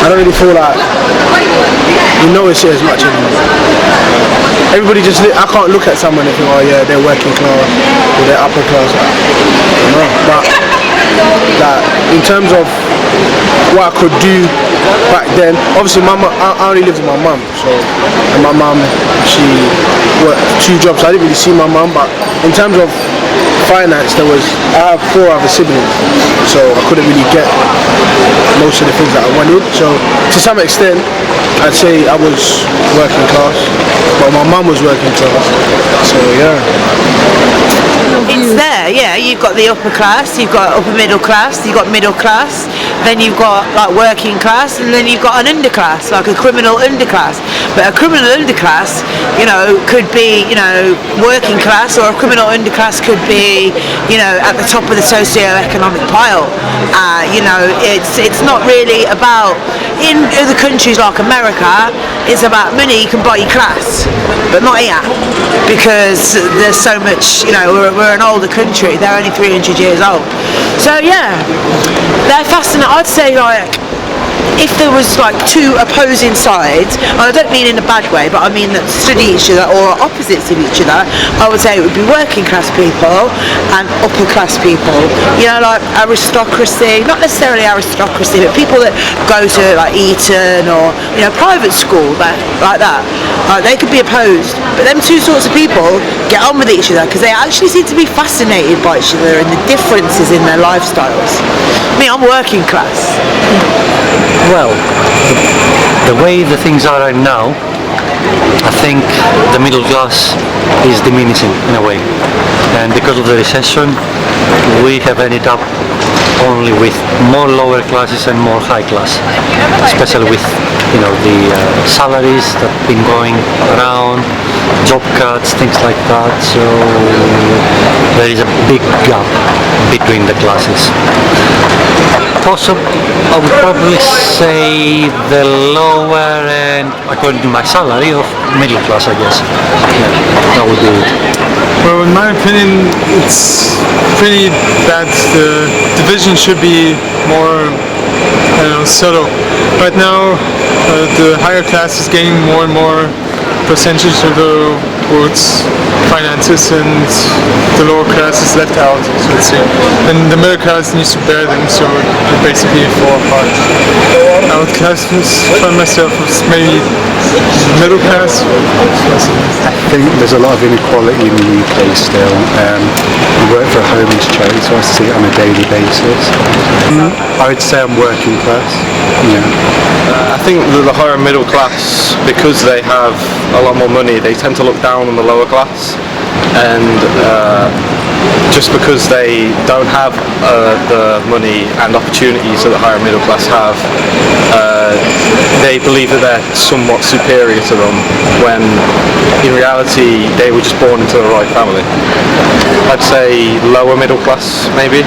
I don't really feel like you notice it as much anymore. Everybody just, I can't look at someone and think, oh yeah, they're working class or they're upper class. But like, in terms of what I could do back then, obviously I only lived with my mum, and my mum, she worked 2 jobs, so I didn't really see my mum. But in terms of finance, I have 4 other siblings, so I couldn't really get most of the things that I wanted. So to some extent, I'd say I was working class, but my mum was working class. So yeah. It's there, yeah. You've got the upper class, you've got upper middle class, you've got middle class, then you've got like working class, and then you've got an underclass, like a criminal underclass. But a criminal underclass, could be, working class, or a criminal underclass could be, at the top of the socio-economic pile. It's not really about, in other countries like America, it's about money. You can buy your class, but not here, because there's so much, we're an older country, they're only 300 years old. So yeah, they're fascinating. I'd say if there was like 2 opposing sides, and I don't mean in a bad way, but I mean that study each other or are opposites of each other, I would say it would be working class people and upper class people. Like aristocracy, not necessarily aristocracy, but people that go to like Eton or private school, like that. They could be opposed, but them 2 sorts of people get on with each other because they actually seem to be fascinated by each other and the differences in their lifestyles. I'm working class. Well, the way the things are right now, I think the middle class is diminishing in a way, and because of the recession we have ended up only with more lower classes and more high class, especially with the salaries that have been going around, job cuts, things like that. So there is a big gap between the classes. Also, I would probably say the lower end, according to my salary, of middle class, I guess. Yeah, that would be it. Well, in my opinion, it's pretty that the division should be more, subtle. Right now, the higher class is gaining more and more percentage of the world's finances, and the lower class is left out, so to say. And the middle class needs to bear them, so they basically fall apart. I would classify myself as maybe middle class. I think there's a lot of inequality in the UK still. We work for a homeless charity, so I see it on a daily basis. I would say I'm working class. Yeah. I think that the higher middle class, because they have a lot more money, they tend to look down on the lower class, and just because they don't have the money and opportunities that the higher middle class have, they believe that they're somewhat superior to them, when in reality they were just born into the right family. I'd say lower middle class, maybe.